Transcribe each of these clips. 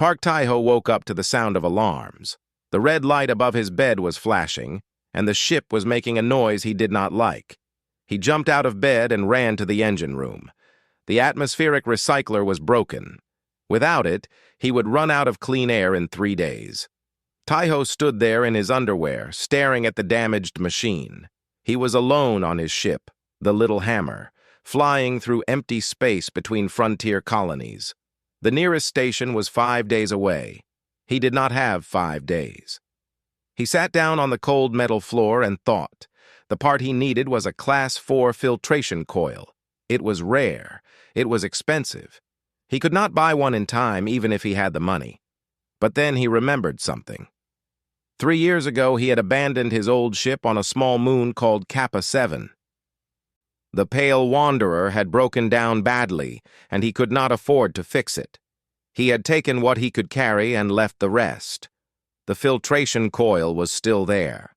Park Taiho woke up to the sound of alarms. The red light above his bed was flashing, and the ship was making a noise he did not like. He jumped out of bed and ran to the engine room. The atmospheric recycler was broken. Without it, he would run out of clean air in 3 days. Taiho stood there in his underwear, staring at the damaged machine. He was alone on his ship, the Little Hammer, flying through empty space between frontier colonies. The nearest station was 5 days away. He did not have 5 days. He sat down on the cold metal floor and thought. The part he needed was a Class 4 filtration coil. It was rare. It was expensive. He could not buy one in time even if he had the money. But then he remembered something. 3 years ago, he had abandoned his old ship on a small moon called Kappa 7. The Pale Wanderer had broken down badly, and he could not afford to fix it. He had taken what he could carry and left the rest. The filtration coil was still there.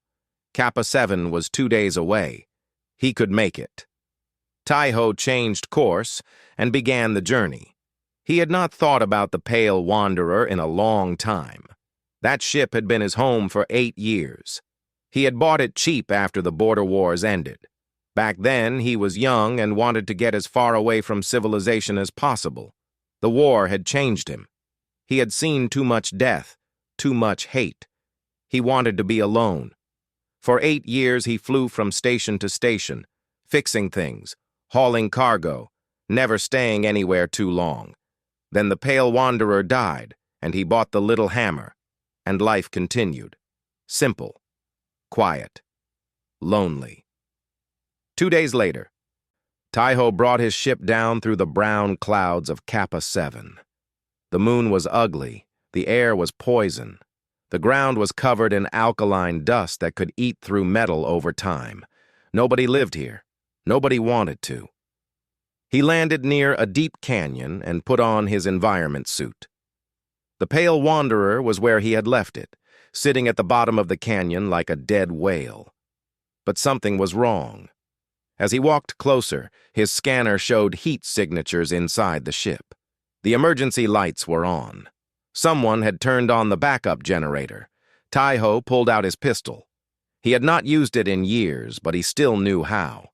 Kappa 7 was 2 days away. He could make it. Taiho changed course and began the journey. He had not thought about the Pale Wanderer in a long time. That ship had been his home for 8 years. He had bought it cheap after the border wars ended. Back then, he was young and wanted to get as far away from civilization as possible. The war had changed him. He had seen too much death, too much hate. He wanted to be alone. For 8 years, he flew from station to station, fixing things, hauling cargo, never staying anywhere too long. Then the Pale Wanderer died, and he bought the Little Hammer, and life continued. Simple, quiet, lonely. 2 days later, Taiho brought his ship down through the brown clouds of Kappa 7. The moon was ugly, the air was poison. The ground was covered in alkaline dust that could eat through metal over time. Nobody lived here. Nobody wanted to. He landed near a deep canyon and put on his environment suit. The Pale Wanderer was where he had left it, sitting at the bottom of the canyon like a dead whale. But something was wrong. As he walked closer, his scanner showed heat signatures inside the ship. The emergency lights were on. Someone had turned on the backup generator. Taiho pulled out his pistol. He had not used it in years, but he still knew how.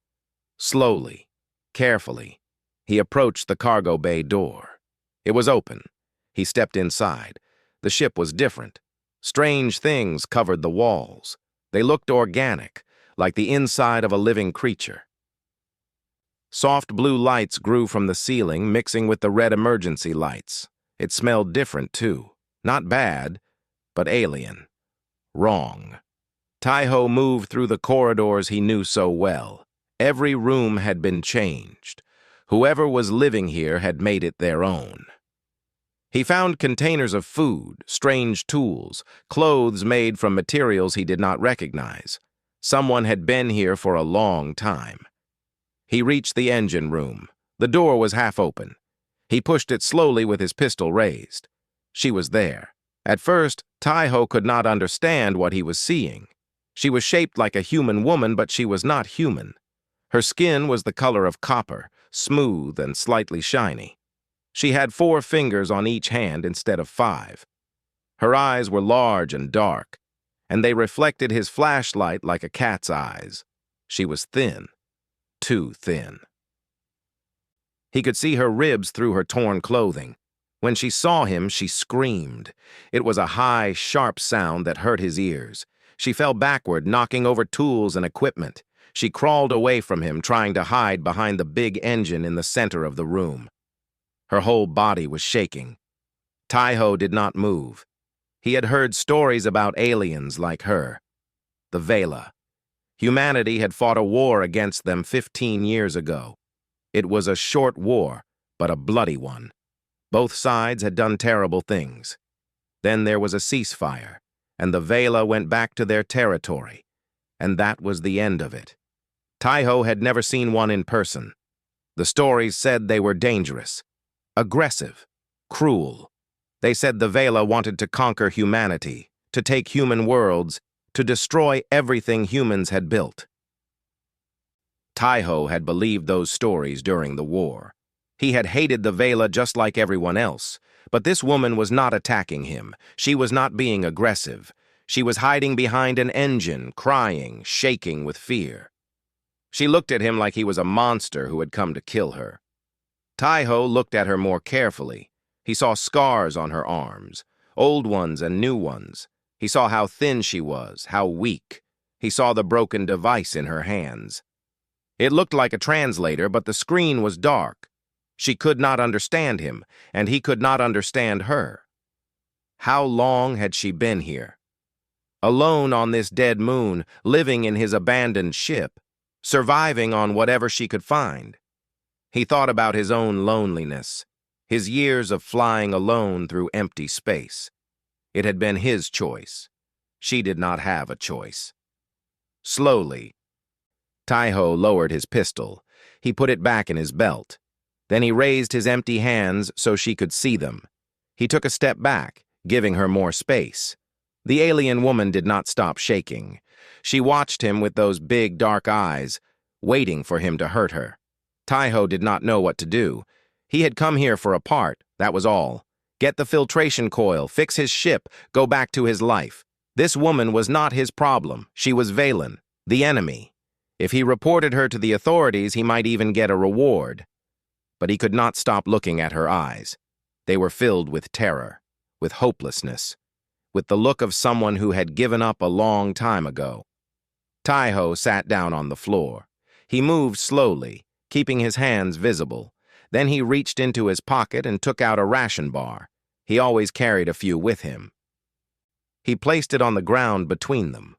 Slowly, carefully, he approached the cargo bay door. It was open. He stepped inside. The ship was different. Strange things covered the walls. They looked organic, like the inside of a living creature. Soft blue lights grew from the ceiling, mixing with the red emergency lights. It smelled different, too. Not bad, but alien. Wrong. Taiho moved through the corridors he knew so well. Every room had been changed. Whoever was living here had made it their own. He found containers of food, strange tools, clothes made from materials he did not recognize. Someone had been here for a long time. He reached the engine room. The door was half open. He pushed it slowly with his pistol raised. She was there. At first, Taiho could not understand what he was seeing. She was shaped like a human woman, but she was not human. Her skin was the color of copper, smooth and slightly shiny. She had 4 fingers on each hand instead of 5. Her eyes were large and dark, and they reflected his flashlight like a cat's eyes. She was thin, too thin. He could see her ribs through her torn clothing. When she saw him, she screamed. It was a high, sharp sound that hurt his ears. She fell backward, knocking over tools and equipment. She crawled away from him, trying to hide behind the big engine in the center of the room. Her whole body was shaking. Taiho did not move. He had heard stories about aliens like her. The Vela. Humanity had fought a war against them 15 years ago. It was a short war, but a bloody one. Both sides had done terrible things. Then there was a ceasefire, and the Vela went back to their territory, and that was the end of it. Taiho had never seen one in person. The stories said they were dangerous, aggressive, cruel. They said the Vela wanted to conquer humanity, to take human worlds, to destroy everything humans had built. Taiho had believed those stories during the war. He had hated the Vela just like everyone else, but this woman was not attacking him. She was not being aggressive. She was hiding behind an engine, crying, shaking with fear. She looked at him like he was a monster who had come to kill her. Taiho looked at her more carefully. He saw scars on her arms, old ones and new ones. He saw how thin she was, how weak. He saw the broken device in her hands. It looked like a translator, but the screen was dark. She could not understand him, and he could not understand her. How long had she been here? Alone on this dead moon, living in his abandoned ship, surviving on whatever she could find. He thought about his own loneliness, his years of flying alone through empty space. It had been his choice. She did not have a choice. Slowly, Taiho lowered his pistol. He put it back in his belt. Then he raised his empty hands so she could see them. He took a step back, giving her more space. The alien woman did not stop shaking. She watched him with those big, dark eyes, waiting for him to hurt her. Taiho did not know what to do. He had come here for a part, that was all. Get the filtration coil, fix his ship, go back to his life. This woman was not his problem. She was Valen, the enemy. If he reported her to the authorities, he might even get a reward. But he could not stop looking at her eyes. They were filled with terror, with hopelessness, with the look of someone who had given up a long time ago. Taiho sat down on the floor. He moved slowly, keeping his hands visible. Then he reached into his pocket and took out a ration bar. He always carried a few with him. He placed it on the ground between them.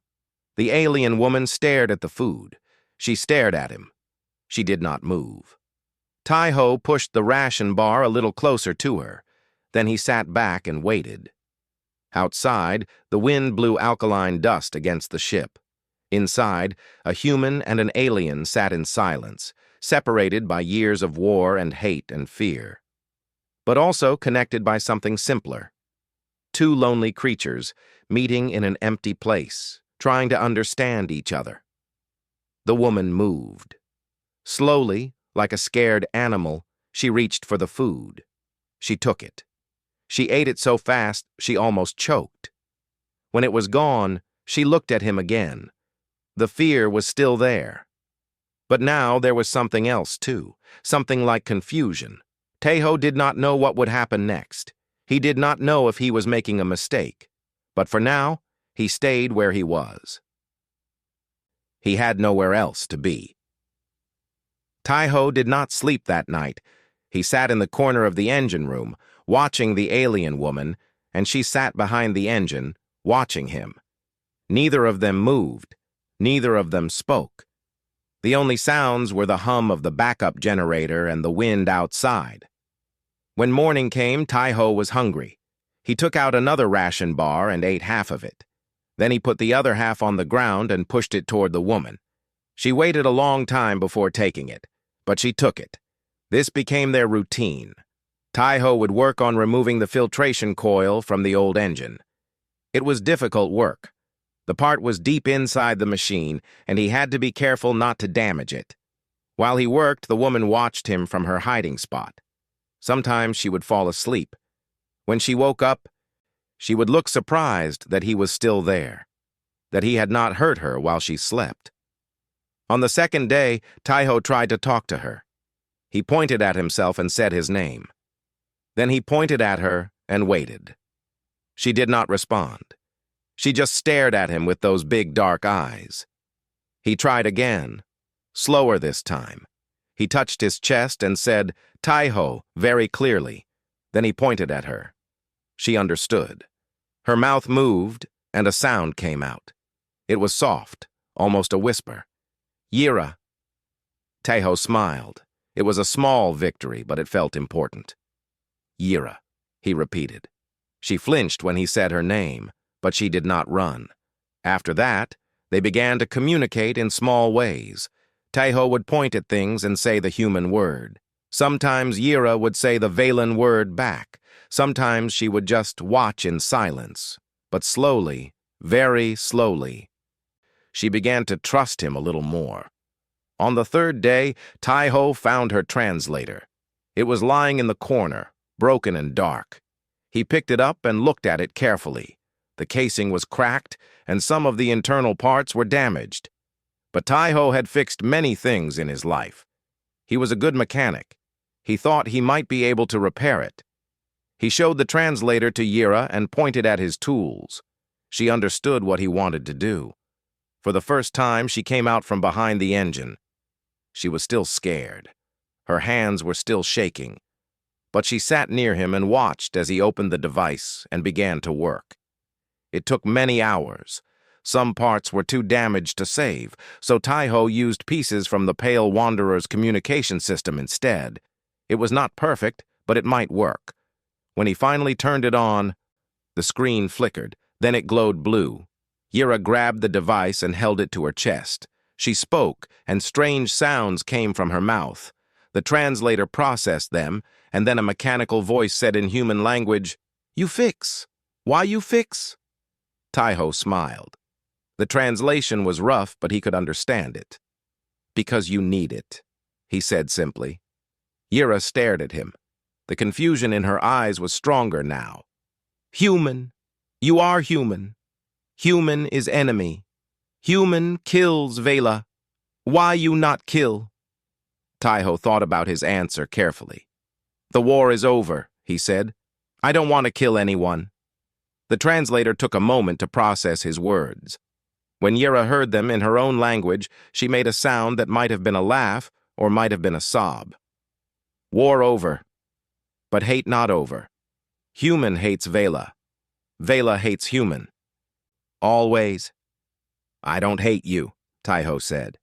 The alien woman stared at the food. She stared at him. She did not move. Taiho pushed the ration bar a little closer to her. Then he sat back and waited. Outside, the wind blew alkaline dust against the ship. Inside, a human and an alien sat in silence, separated by years of war and hate and fear, but also connected by something simpler. Two lonely creatures meeting in an empty place, trying to understand each other. The woman moved. Slowly, like a scared animal, she reached for the food. She took it. She ate it so fast she almost choked. When it was gone, she looked at him again. The fear was still there. But now there was something else, too, something like confusion. Taiho did not know what would happen next. He did not know if he was making a mistake. But for now, he stayed where he was. He had nowhere else to be. Taiho did not sleep that night. He sat in the corner of the engine room, watching the alien woman, and she sat behind the engine, watching him. Neither of them moved. Neither of them spoke. The only sounds were the hum of the backup generator and the wind outside. When morning came, Taiho was hungry. He took out another ration bar and ate half of it. Then he put the other half on the ground and pushed it toward the woman. She waited a long time before taking it, but she took it. This became their routine. Taiho would work on removing the filtration coil from the old engine. It was difficult work. The part was deep inside the machine, and he had to be careful not to damage it. While he worked, the woman watched him from her hiding spot. Sometimes she would fall asleep. When she woke up, she would look surprised that he was still there, that he had not hurt her while she slept. On the second day, Taiho tried to talk to her. He pointed at himself and said his name. Then he pointed at her and waited. She did not respond. She just stared at him with those big dark eyes. He tried again, slower this time. He touched his chest and said, "Taiho," very clearly. Then he pointed at her. She understood. Her mouth moved, and a sound came out. It was soft, almost a whisper. "Yira." Taiho smiled. It was a small victory, but it felt important. "Yira," he repeated. She flinched when he said her name, but she did not run. After that, they began to communicate in small ways. Taiho would point at things and say the human word. Sometimes Yira would say the Valen word back. Sometimes she would just watch in silence. But slowly, very slowly, she began to trust him a little more. On the third day, Taiho found her translator. It was lying in the corner, broken and dark. He picked it up and looked at it carefully. The casing was cracked, and some of the internal parts were damaged. But Tai-Ho had fixed many things in his life. He was a good mechanic. He thought he might be able to repair it. He showed the translator to Yira and pointed at his tools. She understood what he wanted to do. For the first time, she came out from behind the engine. She was still scared. Her hands were still shaking. But she sat near him and watched as he opened the device and began to work. It took many hours. Some parts were too damaged to save, so Tai-Ho used pieces from the Pale Wanderer's communication system instead. It was not perfect, but it might work. When he finally turned it on, the screen flickered, then it glowed blue. Yira grabbed the device and held it to her chest. She spoke, and strange sounds came from her mouth. The translator processed them, and then a mechanical voice said in human language, "You fix. Why you fix?" Tai-Ho smiled. The translation was rough, but he could understand it. "Because you need it," he said simply. Yira stared at him. The confusion in her eyes was stronger now. "Human. You are human. Human is enemy. Human kills Vela. Why you not kill?" Tai-Ho thought about his answer carefully. "The war is over," he said. "I don't want to kill anyone." The translator took a moment to process his words. When Yira heard them in her own language, she made a sound that might have been a laugh or might have been a sob. "War over. But hate not over. Human hates Vela. Vela hates human. Always." "I don't hate you," Tai-Ho said.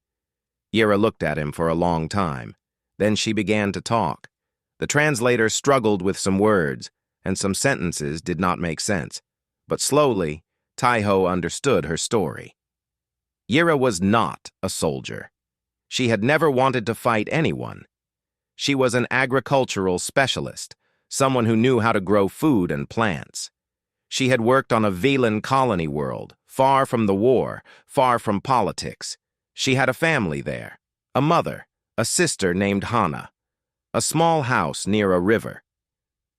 Yira looked at him for a long time. Then she began to talk. The translator struggled with some words, and some sentences did not make sense. But slowly, Tai-Ho understood her story. Yira was not a soldier. She had never wanted to fight anyone. She was an agricultural specialist, someone who knew how to grow food and plants. She had worked on a Velan colony world, far from the war, far from politics. She had a family there, a mother, a sister named Hana, a small house near a river.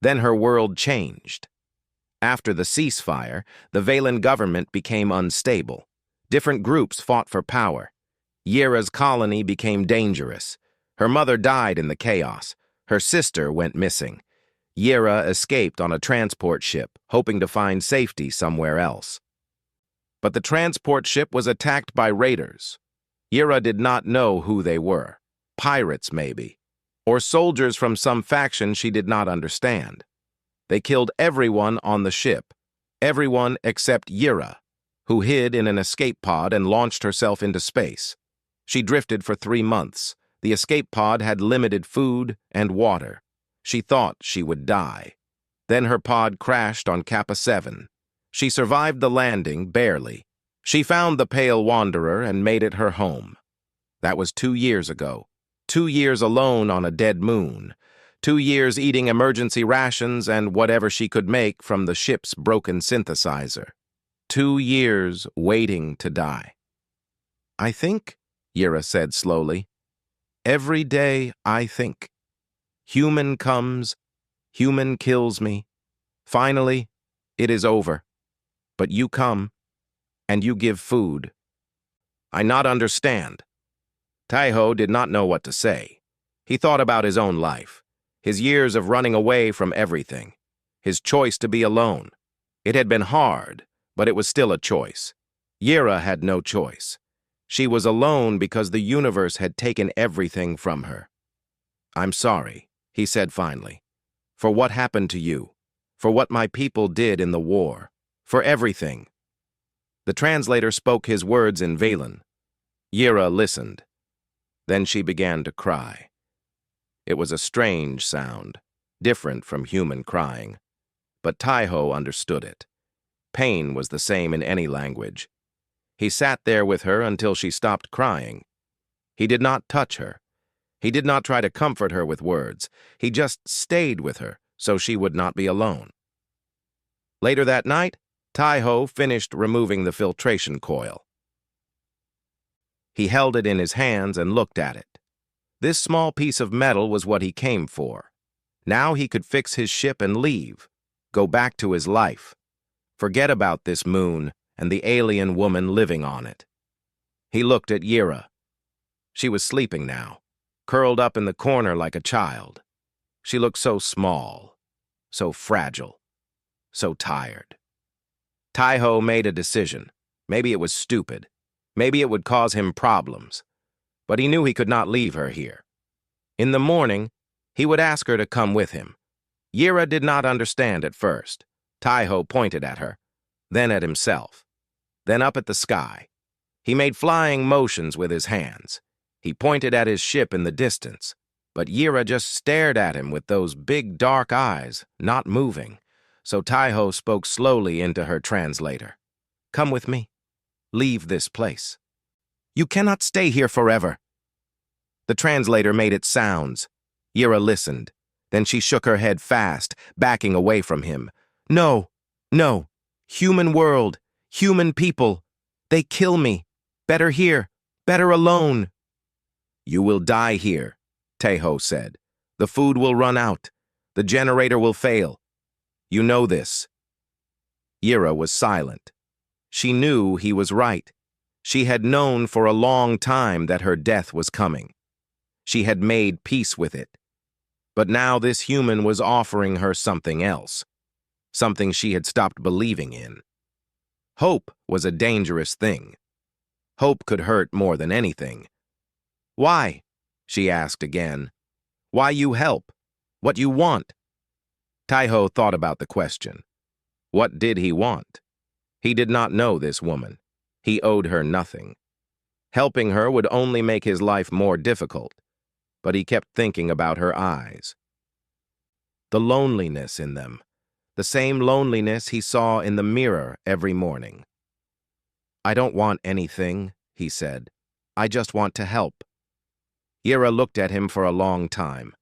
Then her world changed. After the ceasefire, the Velan government became unstable. Different groups fought for power. Yira's colony became dangerous. Her mother died in the chaos. Her sister went missing. Yira escaped on a transport ship, hoping to find safety somewhere else. But the transport ship was attacked by raiders. Yira did not know who they were. Pirates, maybe. Or soldiers from some faction she did not understand. They killed everyone on the ship. Everyone except Yira, who hid in an escape pod and launched herself into space. She drifted for 3 months. The escape pod had limited food and water. She thought she would die. Then her pod crashed on Kappa 7. She survived the landing, barely. She found the Pale Wanderer and made it her home. That was 2 years ago. 2 years alone on a dead moon. 2 years eating emergency rations and whatever she could make from the ship's broken synthesizer. 2 years waiting to die. "I think," Yira said slowly, "every day I think. Human comes, human kills me. Finally, it is over. But you come, and you give food. I not understand." Tai-Ho did not know what to say. He thought about his own life, his years of running away from everything, his choice to be alone. It had been hard, but it was still a choice. Yira had no choice. She was alone because the universe had taken everything from her. "I'm sorry," he said finally, "for what happened to you, for what my people did in the war, for everything." The translator spoke his words in Velan. Yira listened. Then she began to cry. It was a strange sound, different from human crying. But Tai-Ho understood it. Pain was the same in any language. He sat there with her until she stopped crying. He did not touch her. He did not try to comfort her with words. He just stayed with her so she would not be alone. Later that night, Tai-Ho finished removing the filtration coil. He held it in his hands and looked at it. This small piece of metal was what he came for. Now he could fix his ship and leave, go back to his life. Forget about this moon and the alien woman living on it. He looked at Yira. She was sleeping now, curled up in the corner like a child. She looked so small, so fragile, so tired. Taiho made a decision. Maybe it was stupid. Maybe it would cause him problems. But he knew he could not leave her here. In the morning, he would ask her to come with him. Yira did not understand at first. Taiho pointed at her, then at himself, then up at the sky. He made flying motions with his hands. He pointed at his ship in the distance, but Yira just stared at him with those big dark eyes, not moving. So Taiho spoke slowly into her translator. "Come with me. Leave this place. You cannot stay here forever." The translator made its sounds. Yira listened. Then she shook her head fast, backing away from him. "No, no. Human world, human people. They kill me. Better here, better alone." "You will die here," Taiho said. "The food will run out. The generator will fail. You know this." Yira was silent. She knew he was right. She had known for a long time that her death was coming. She had made peace with it. But now this human was offering her something else, something she had stopped believing in. Hope was a dangerous thing. Hope could hurt more than anything. "Why?" she asked again. "Why you help? What you want?" Taiho thought about the question. What did he want? He did not know this woman. He owed her nothing. Helping her would only make his life more difficult, but he kept thinking about her eyes. The loneliness in them, the same loneliness he saw in the mirror every morning. "I don't want anything," he said. "I just want to help." Yira looked at him for a long time.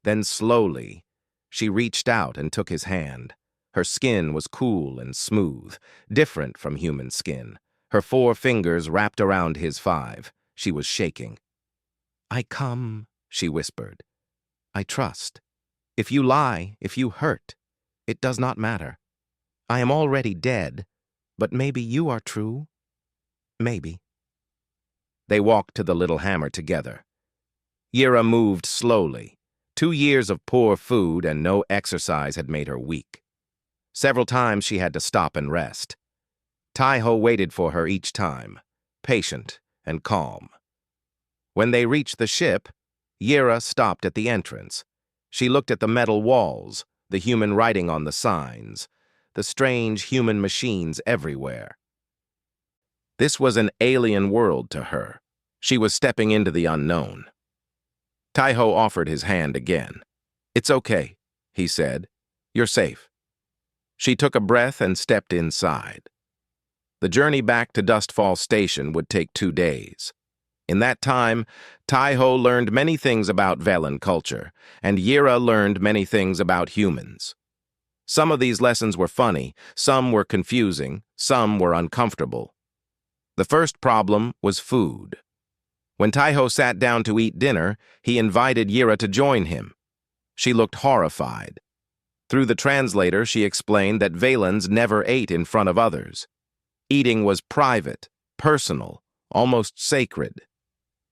Then slowly, she reached out and took his hand. Her skin was cool and smooth, different from human skin. Her 4 fingers wrapped around his 5. She was shaking. "I come," she whispered. "I trust. If you lie, if you hurt, it does not matter. I am already dead, but maybe you are true. Maybe." They walked to the little hammer together. Yira moved slowly. 2 years of poor food and no exercise had made her weak. Several times she had to stop and rest. Taiho waited for her each time, patient and calm. When they reached the ship, Yira stopped at the entrance. She looked at the metal walls, the human writing on the signs, the strange human machines everywhere. This was an alien world to her. She was stepping into the unknown. Taiho offered his hand again. "It's okay," he said. "You're safe." She took a breath and stepped inside. The journey back to Dustfall Station would take 2 days. In that time, Taiho learned many things about Velen culture, and Yira learned many things about humans. Some of these lessons were funny, some were confusing, some were uncomfortable. The first problem was food. When Taiho sat down to eat dinner, he invited Yira to join him. She looked horrified. Through the translator, she explained that Valens never ate in front of others. Eating was private, personal, almost sacred.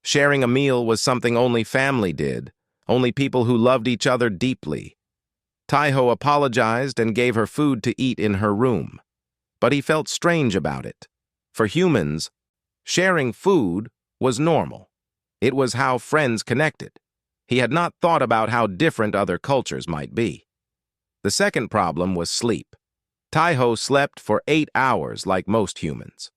Sharing a meal was something only family did, only people who loved each other deeply. Taiho apologized and gave her food to eat in her room. But he felt strange about it. For humans, sharing food was normal. It was how friends connected. He had not thought about how different other cultures might be. The second problem was sleep. Taiho slept for 8 hours like most humans.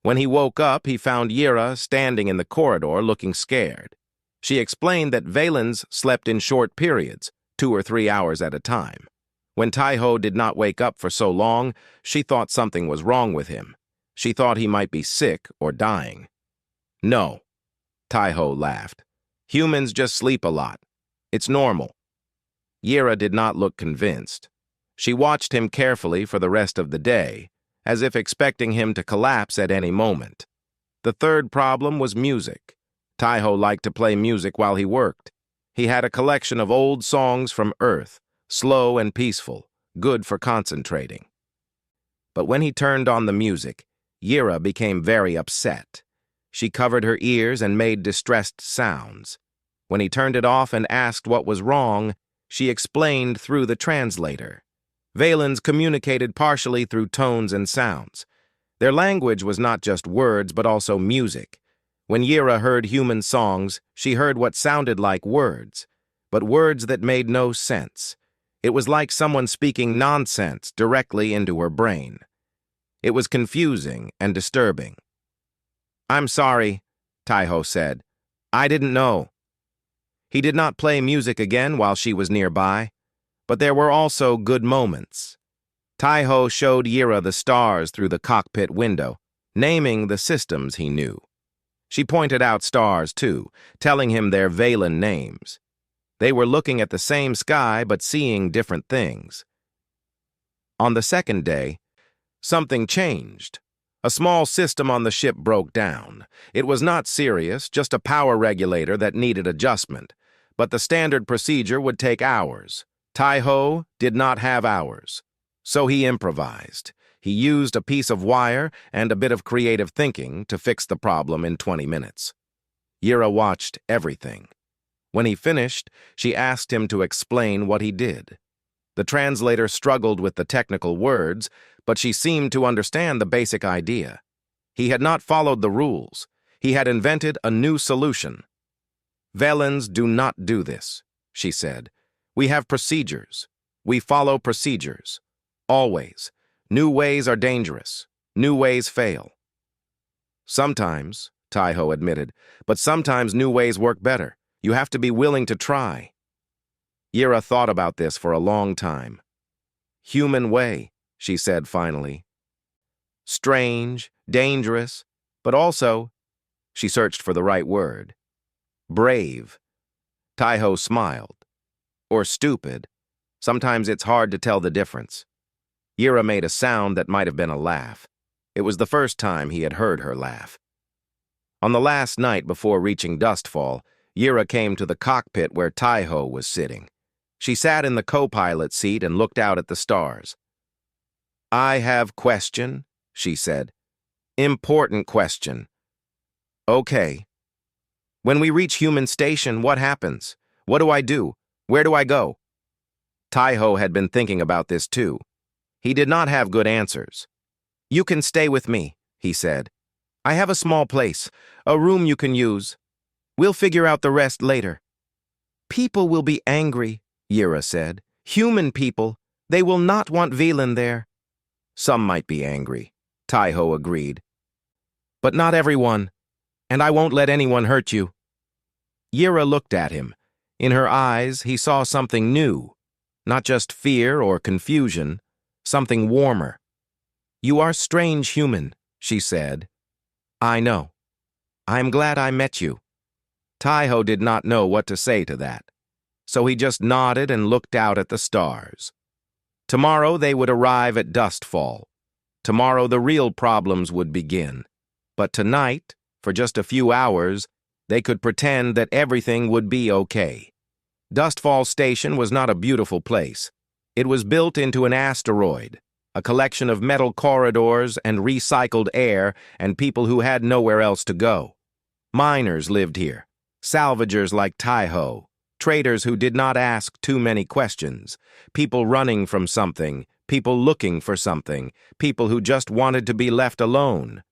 When he woke up, he found Yira standing in the corridor looking scared. She explained that Valens slept in short periods, 2 or 3 hours at a time. When Taiho did not wake up for so long, she thought something was wrong with him. She thought he might be sick or dying. "No," Taiho laughed. "Humans just sleep a lot. It's normal." Yira did not look convinced. She watched him carefully for the rest of the day, as if expecting him to collapse at any moment. The third problem was music. Taiho liked to play music while he worked. He had a collection of old songs from Earth, slow and peaceful, good for concentrating. But when he turned on the music, Yira became very upset. She covered her ears and made distressed sounds. When he turned it off and asked what was wrong, she explained through the translator. Valens communicated partially through tones and sounds. Their language was not just words, but also music. When Yira heard human songs, she heard what sounded like words, but words that made no sense. It was like someone speaking nonsense directly into her brain. It was confusing and disturbing. "I'm sorry," Taiho said. "I didn't know." He did not play music again while she was nearby, but there were also good moments. Taiho showed Yira the stars through the cockpit window, naming the systems he knew. She pointed out stars, too, telling him their Valen names. They were looking at the same sky but seeing different things. On the second day, something changed. A small system on the ship broke down. It was not serious, just a power regulator that needed adjustment, but the standard procedure would take hours. Taiho did not have hours, so he improvised. He used a piece of wire and a bit of creative thinking to fix the problem in 20 minutes. Yira watched everything. When he finished, she asked him to explain what he did. The translator struggled with the technical words, but she seemed to understand the basic idea. He had not followed the rules. He had invented a new solution. "Valens do not do this," she said. "We have procedures. We follow procedures. Always. New ways are dangerous. New ways fail." "Sometimes," Taiho admitted, "but sometimes new ways work better. You have to be willing to try." Yira thought about this for a long time. "Human way," she said finally. "Strange, dangerous, but also," she searched for the right word, "brave." Taiho smiled. "Or stupid. Sometimes it's hard to tell the difference." Yira made a sound that might have been a laugh. It was the first time he had heard her laugh. On the last night before reaching Dustfall, Yira came to the cockpit where Taiho was sitting. She sat in the co-pilot seat and looked out at the stars. "I have question," she said. "Important question." "Okay. When we reach human station, what happens? What do I do? Where do I go?" Taiho had been thinking about this too. He did not have good answers. "You can stay with me," he said. "I have a small place, a room you can use. We'll figure out the rest later." "People will be angry," Yira said. "Human people. They will not want Valen there." "Some might be angry," Taiho agreed. "But not everyone, and I won't let anyone hurt you." Yira looked at him. In her eyes, he saw something new, not just fear or confusion, something warmer. "You are strange human," she said. "I know. I'm glad I met you." Taiho did not know what to say to that, so he just nodded and looked out at the stars. Tomorrow they would arrive at Dustfall. Tomorrow the real problems would begin. But tonight, for just a few hours, they could pretend that everything would be okay. Dustfall Station was not a beautiful place. It was built into an asteroid, a collection of metal corridors and recycled air and people who had nowhere else to go. Miners lived here, salvagers like Taiho, traders who did not ask too many questions, people running from something, people looking for something, people who just wanted to be left alone.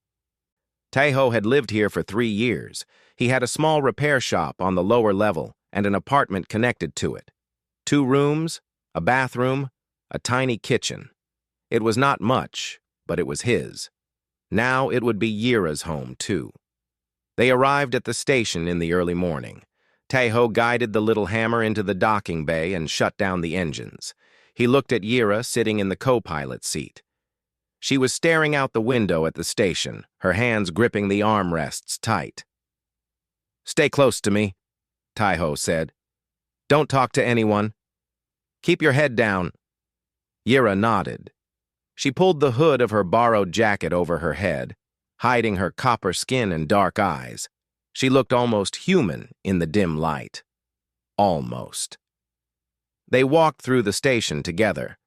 Taiho had lived here for 3 years. He had a small repair shop on the lower level and an apartment connected to it. 2 rooms, a bathroom, a tiny kitchen. It was not much, but it was his. Now it would be Yira's home, too. They arrived at the station in the early morning. Taiho guided the little hammer into the docking bay and shut down the engines. He looked at Yira sitting in the co-pilot seat. She was staring out the window at the station, her hands gripping the armrests tight. "Stay close to me," Taiho said. "Don't talk to anyone. Keep your head down." Yira nodded. She pulled the hood of her borrowed jacket over her head, hiding her copper skin and dark eyes. She looked almost human in the dim light. Almost. They walked through the station together.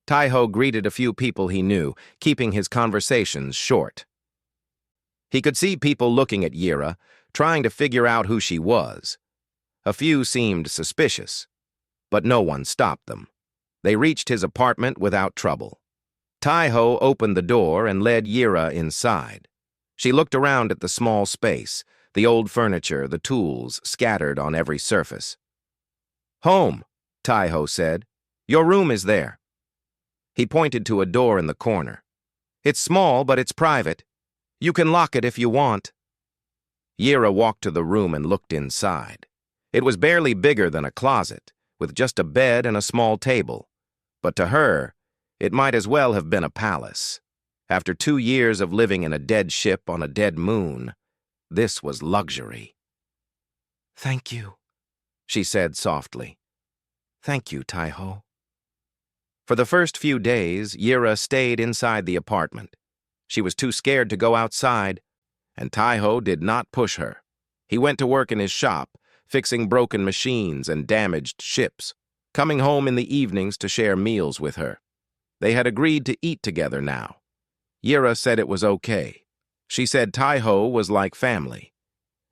Taiho greeted a few people he knew, keeping his conversations short. He could see people looking at Yira, trying to figure out who she was. A few seemed suspicious, but no one stopped them. They reached his apartment without trouble. Taiho opened the door and led Yira inside. She looked around at the small space, the old furniture, the tools scattered on every surface. "Home," Taiho said. "Your room is there." He pointed to a door in the corner. "It's small, but it's private. You can lock it if you want." Yira walked to the room and looked inside. It was barely bigger than a closet, with just a bed and a small table. But to her, it might as well have been a palace. After 2 years of living in a dead ship on a dead moon, this was luxury. "Thank you," she said softly. "Thank you, Taiho." For the first few days, Yira stayed inside the apartment. She was too scared to go outside, and Taiho did not push her. He went to work in his shop, fixing broken machines and damaged ships, coming home in the evenings to share meals with her. They had agreed to eat together now. Yira said it was okay. She said Taiho was like family.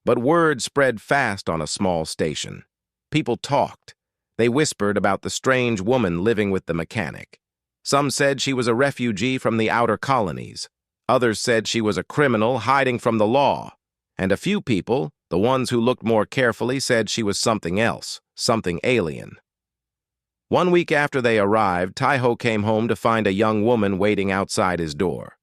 But word spread fast on a small station. People talked. They whispered about the strange woman living with the mechanic. Some said she was a refugee from the outer colonies. Others said she was a criminal hiding from the law. And a few people, the ones who looked more carefully, said she was something else, something alien. 1 week after they arrived, Taiho came home to find a young woman waiting outside his door.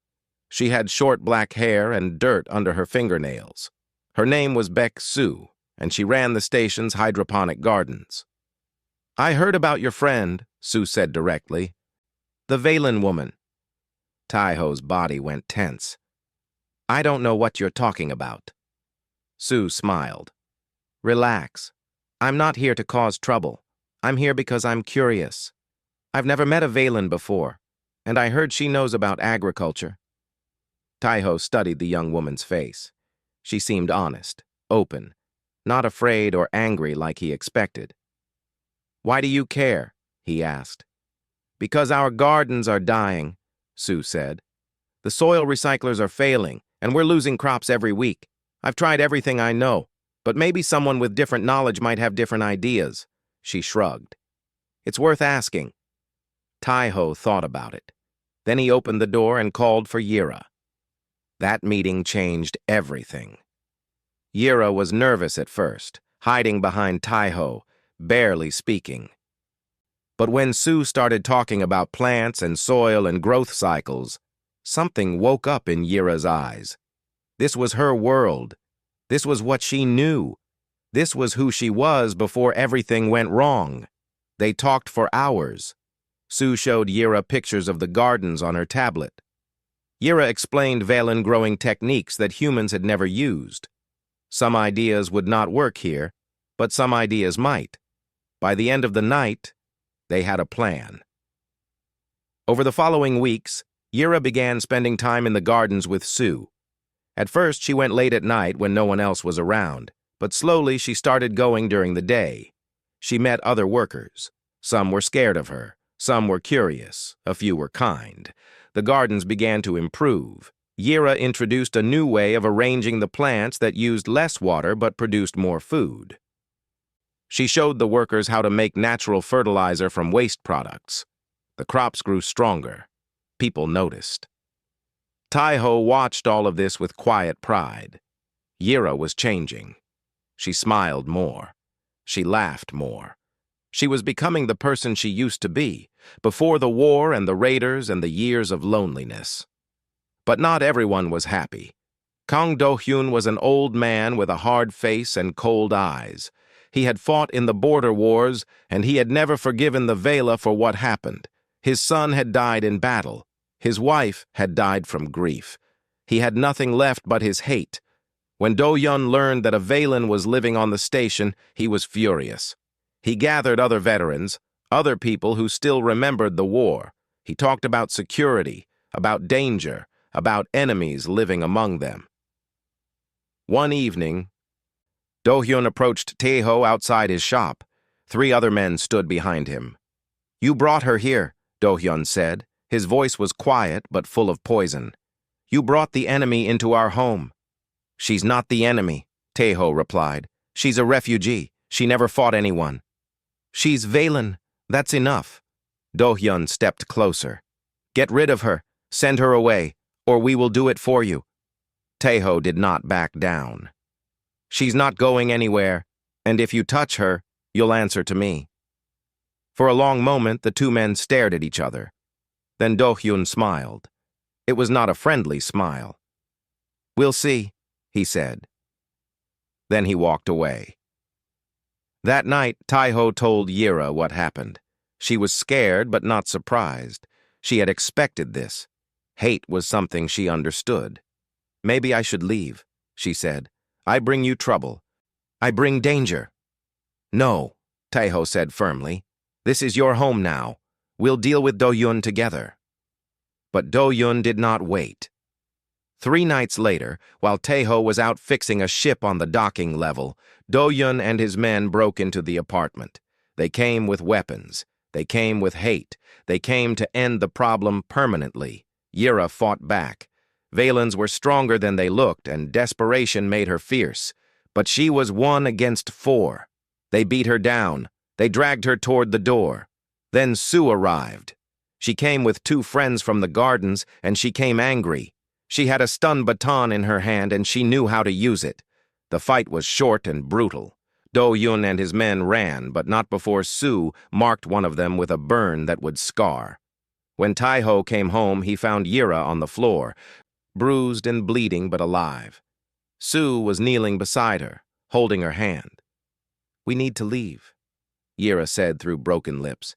She had short black hair and dirt under her fingernails. Her name was Beck Sue, and she ran the station's hydroponic gardens. "I heard about your friend," Sue said directly. "The Valen woman." Taiho's body went tense. "I don't know what you're talking about." Sue smiled. "Relax. I'm not here to cause trouble. I'm here because I'm curious. I've never met a Valen before, and I heard she knows about agriculture." Taiho studied the young woman's face. She seemed honest, open, not afraid or angry like he expected. "Why do you care?" he asked. "Because our gardens are dying," Sue said. "The soil recyclers are failing, and we're losing crops every week. I've tried everything I know, but maybe someone with different knowledge might have different ideas." She shrugged. "It's worth asking." Taiho thought about it. Then he opened the door and called for Yira. That meeting changed everything. Yira was nervous at first, hiding behind Taiho, barely speaking. But when Sue started talking about plants and soil and growth cycles, something woke up in Yira's eyes. This was her world. This was what she knew. This was who she was before everything went wrong. They talked for hours. Sue showed Yira pictures of the gardens on her tablet. Yira explained Valen growing techniques that humans had never used. Some ideas would not work here, but some ideas might. By the end of the night, they had a plan. Over the following weeks, Yira began spending time in the gardens with Sue. At first, she went late at night when no one else was around, but slowly she started going during the day. She met other workers. Some were scared of her. Some were curious. A few were kind. The gardens began to improve. Yira introduced a new way of arranging the plants that used less water but produced more food. She showed the workers how to make natural fertilizer from waste products. The crops grew stronger. People noticed. Taiho watched all of this with quiet pride. Yira was changing. She smiled more. She laughed more. She was becoming the person she used to be, before the war and the raiders and the years of loneliness. But not everyone was happy. Kang Do-hyun was an old man with a hard face and cold eyes. He had fought in the border wars, and he had never forgiven the Vela for what happened. His son had died in battle. His wife had died from grief. He had nothing left but his hate. When Do-hyun learned that a Valen was living on the station, he was furious. He gathered other veterans, other people who still remembered the war. He talked about security, about danger, about enemies living among them. One evening, Do-hyun approached Taeho outside his shop. 3 other men stood behind him. "You brought her here," Do-hyun said. His voice was quiet but full of poison. "You brought the enemy into our home." "She's not the enemy," Tae-ho replied. "She's a refugee. She never fought anyone." "She's Valen. That's enough." Do-hyun stepped closer. "Get rid of her. Send her away, or we will do it for you." Tae-ho did not back down. "She's not going anywhere, and if you touch her, you'll answer to me." For a long moment, the 2 men stared at each other. Then Do-hyun smiled. It was not a friendly smile. "We'll see," he said. Then he walked away. That night, Tae-ho told Yira what happened. She was scared but not surprised. She had expected this. Hate was something she understood. "Maybe I should leave," she said. "I bring you trouble. I bring danger." "No," Tae-ho said firmly. "This is your home now. We'll deal with Do-hyun together." But Do-hyun did not wait. 3 nights later, while Tae-ho was out fixing a ship on the docking level, Do-hyun and his men broke into the apartment. They came with weapons. They came with hate. They came to end the problem permanently. Yira fought back. Valens were stronger than they looked, and desperation made her fierce. But she was 1 against 4. They beat her down. They dragged her toward the door. Then Sue arrived. She came with 2 friends from the gardens, and she came angry. She had a stun baton in her hand, and she knew how to use it. The fight was short and brutal. Do-hyun and his men ran, but not before Sue marked one of them with a burn that would scar. When Tae-ho came home, he found Yira on the floor, bruised and bleeding but alive. Sue was kneeling beside her, holding her hand. "We need to leave," Yira said through broken lips.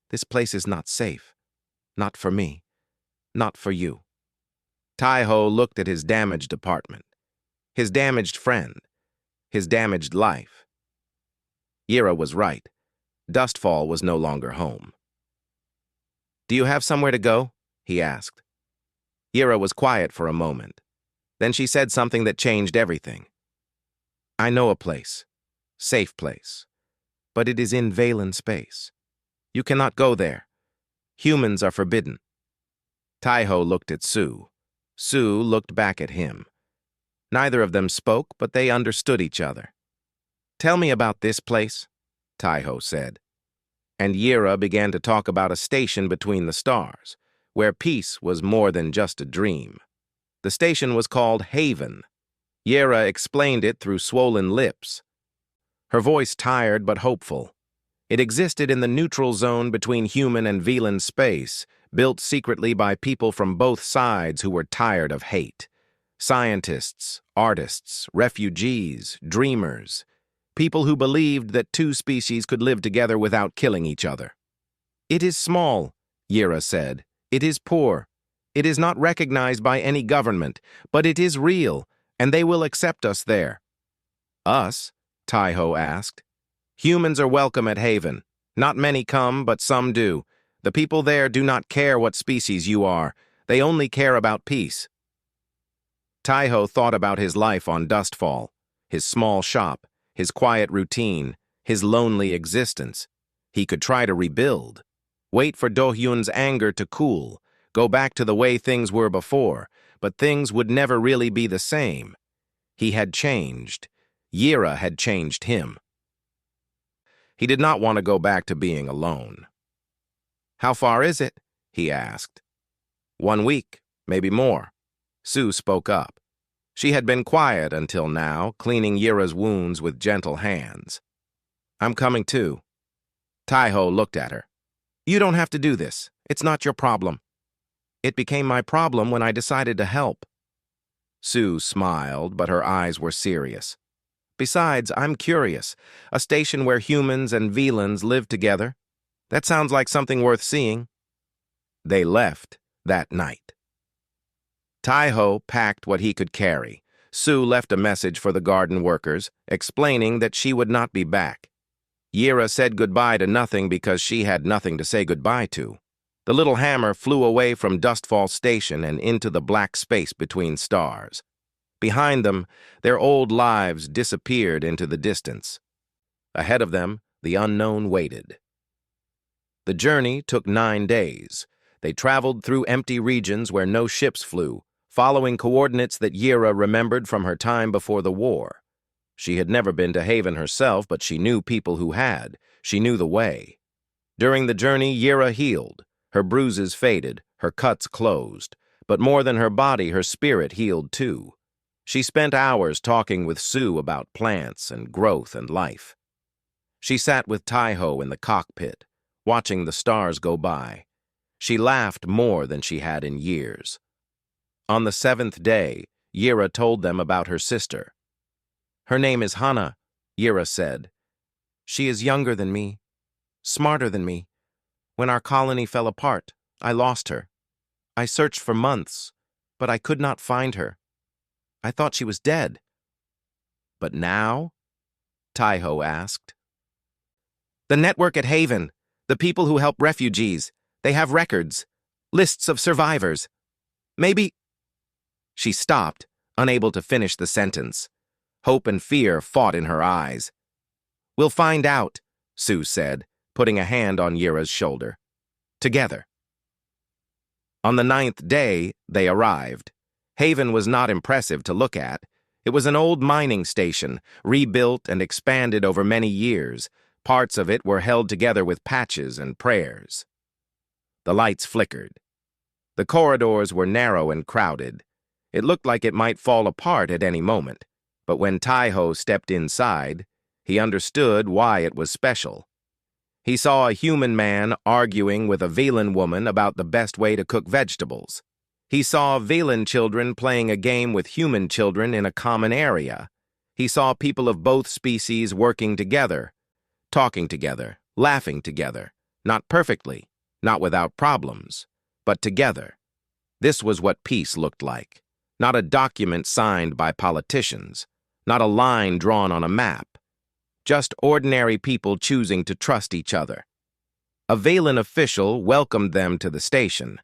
"This place is not safe. Not for me. Not for you." Tae-ho looked at his damaged apartment, his damaged friend, his damaged life. Yira was right. Dustfall was no longer home. "Do you have somewhere to go?" he asked. Yira was quiet for a moment. Then she said something that changed everything. "I know a place. Safe place. But it is in Valen space. You cannot go there. Humans are forbidden." Tae-ho looked at Sue. Sue looked back at him. Neither of them spoke, but they understood each other. "Tell me about this place," Tae-ho said. And Yira began to talk about a station between the stars, where peace was more than just a dream. The station was called Haven. Yira explained it through swollen lips. Her voice tired but hopeful. It existed in the neutral zone between human and Valen space, built secretly by people from both sides who were tired of hate. Scientists, artists, refugees, dreamers. People who believed that 2 species could live together without killing each other. "It is small," Yira said. "It is poor. It is not recognized by any government, but it is real, and they will accept us there." "Us?" Tae-ho asked. "Humans are welcome at Haven. Not many come, but some do. The people there do not care what species you are. They only care about peace." Tae-ho thought about his life on Dustfall, his small shop, his quiet routine, his lonely existence. He could try to rebuild. Wait for Do-hyun's anger to cool, go back to the way things were before, but things would never really be the same. He had changed. Yira had changed him. He did not want to go back to being alone. "How far is it?" he asked. 1 week, maybe more. Sue spoke up. She had been quiet until now, cleaning Yira's wounds with gentle hands. "I'm coming too." Tae-ho looked at her. "You don't have to do this. It's not your problem." "It became my problem when I decided to help." Sue smiled, but her eyes were serious. "Besides, I'm curious. A station where humans and Velans live together. That sounds like something worth seeing." They left that night. Tae-ho packed what he could carry. Sue left a message for the garden workers, explaining that she would not be back. Yira said goodbye to nothing because she had nothing to say goodbye to. The little hammer flew away from Dustfall Station and into the black space between stars. Behind them, their old lives disappeared into the distance. Ahead of them, The unknown waited. The journey took 9 days. They traveled through empty regions where no ships flew, following coordinates that Yira remembered from her time before the war. She had never been to Haven herself, but she knew people who had. She knew the way. During the journey, Yira healed. Her bruises faded, her cuts closed. But more than her body, her spirit healed too. She spent hours talking with Sue about plants and growth and life. She sat with Taiho in the cockpit, watching the stars go by. She laughed more than she had in years. On the 7th day, Yira told them about her sister. "Her name is Hana," Yira said. "She is younger than me, smarter than me. When our colony fell apart, I lost her. I searched for months, but I could not find her. I thought she was dead." "But now?" Taiho asked. "The network at Haven, the people who help refugees, they have records, lists of survivors. Maybe—" She stopped, unable to finish the sentence. Hope and fear fought in her eyes. "We'll find out," Sue said, putting a hand on Yira's shoulder. "Together." On the 9th day, they arrived. Haven was not impressive to look at. It was an old mining station, rebuilt and expanded over many years. Parts of it were held together with patches and prayers. The lights flickered. The corridors were narrow and crowded. It looked like it might fall apart at any moment, but when Taiho stepped inside, he understood why it was special. He saw a human man arguing with a Velan woman about the best way to cook vegetables. He saw Velan children playing a game with human children in a common area. He saw people of both species working together, talking together, laughing together, not perfectly, not without problems, but together. This was what peace looked like. Not a document signed by politicians, not a line drawn on a map. Just ordinary people choosing to trust each other. A Velan official welcomed them to the station.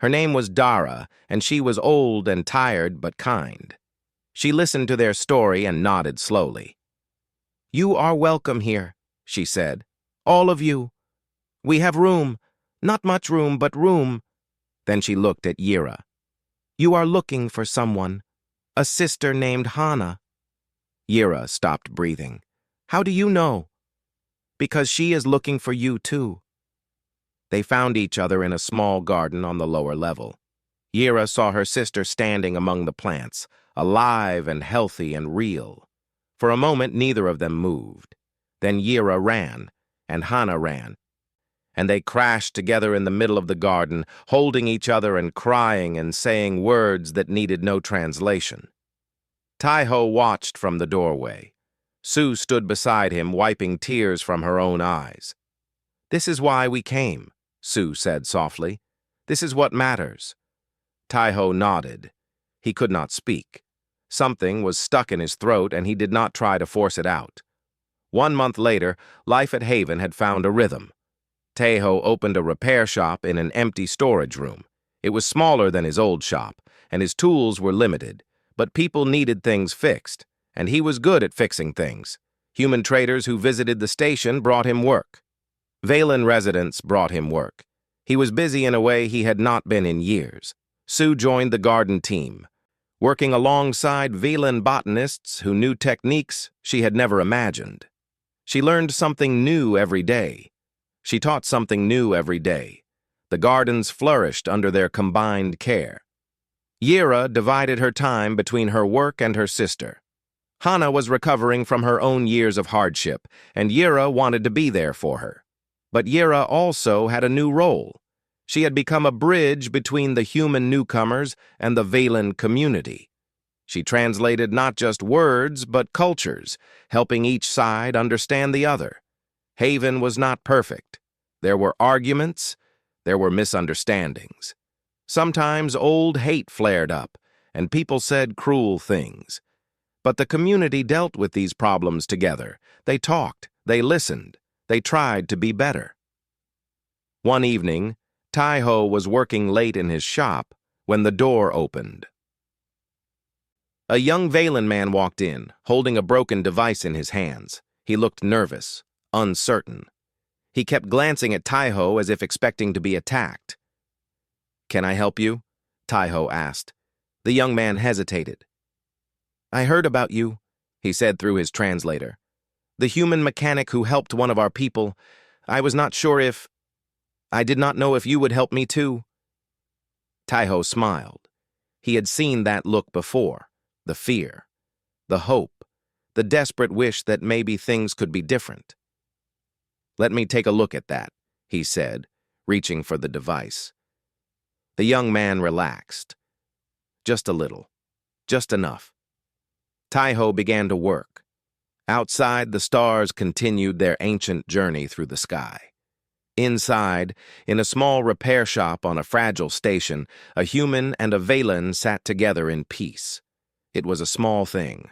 Her name was Dara, and she was old and tired but kind. She listened to their story and nodded slowly. "You are welcome here," she said. "All of you. We have room. Not much room, but room." Then she looked at Yira. "You are looking for someone. A sister named Hana." Yira stopped breathing. "How do you know?" "Because she is looking for you too." They found each other in a small garden on the lower level. Yira saw her sister standing among the plants, alive and healthy and real. For a moment, neither of them moved. Then Yira ran, and Hana ran, and they crashed together in the middle of the garden, holding each other and crying and saying words that needed no translation. Taiho watched from the doorway. Sue stood beside him, wiping tears from her own eyes. "This is why we came," Sue said softly. "This is what matters." Taiho nodded. He could not speak. Something was stuck in his throat, and he did not try to force it out. 1 month later, life at Haven had found a rhythm. Taiho opened a repair shop in an empty storage room. It was smaller than his old shop, and his tools were limited, but people needed things fixed, and he was good at fixing things. Human traders who visited the station brought him work. Velan residents brought him work. He was busy in a way he had not been in years. Sue joined the garden team, working alongside Velan botanists who knew techniques she had never imagined. She learned something new every day. She taught something new every day. The gardens flourished under their combined care. Yira divided her time between her work and her sister. Hana was recovering from her own years of hardship, and Yira wanted to be there for her. But Yira also had a new role. She had become a bridge between the human newcomers and the Velan community. She translated not just words, but cultures, helping each side understand the other. Haven was not perfect. There were arguments, there were misunderstandings. Sometimes old hate flared up, and people said cruel things. But the community dealt with these problems together. They talked, they listened, they tried to be better. One evening, Taiho was working late in his shop when the door opened. A young Velan man walked in, holding a broken device in his hands. He looked nervous, uncertain. He kept glancing at Taiho as if expecting to be attacked. "Can I help you?" Taiho asked. The young man hesitated. "I heard about you," he said through his translator. "The human mechanic who helped one of our people. I was not sure if... I did not know if you would help me too." Taiho smiled. He had seen that look before. The fear, the hope, the desperate wish that maybe things could be different. "Let me take a look at that," he said, reaching for the device. The young man relaxed. Just a little. Just enough. Taiho began to work. Outside, the stars continued their ancient journey through the sky. Inside, in a small repair shop on a fragile station, a human and a Valen sat together in peace. It was a small thing.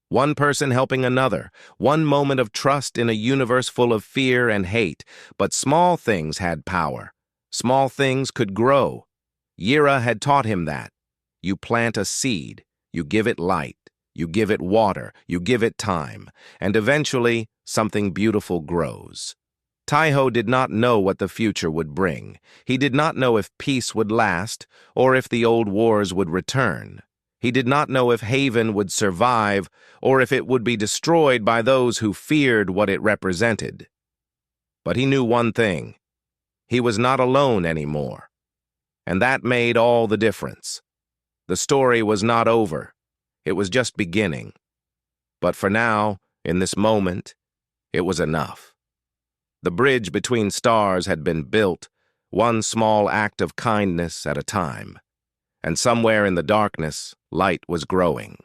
One person helping another, one moment of trust in a universe full of fear and hate, but small things had power. Small things could grow. Yira had taught him that. You plant a seed, you give it light, you give it water, you give it time, and eventually something beautiful grows. Taiho did not know what the future would bring. He did not know if peace would last, or if the old wars would return. He did not know if Haven would survive, or if it would be destroyed by those who feared what it represented. But he knew one thing. He was not alone anymore. And that made all the difference. The story was not over. It was just beginning. But for now, in this moment, it was enough. The bridge between stars had been built, one small act of kindness at a time. And somewhere in the darkness, light was growing.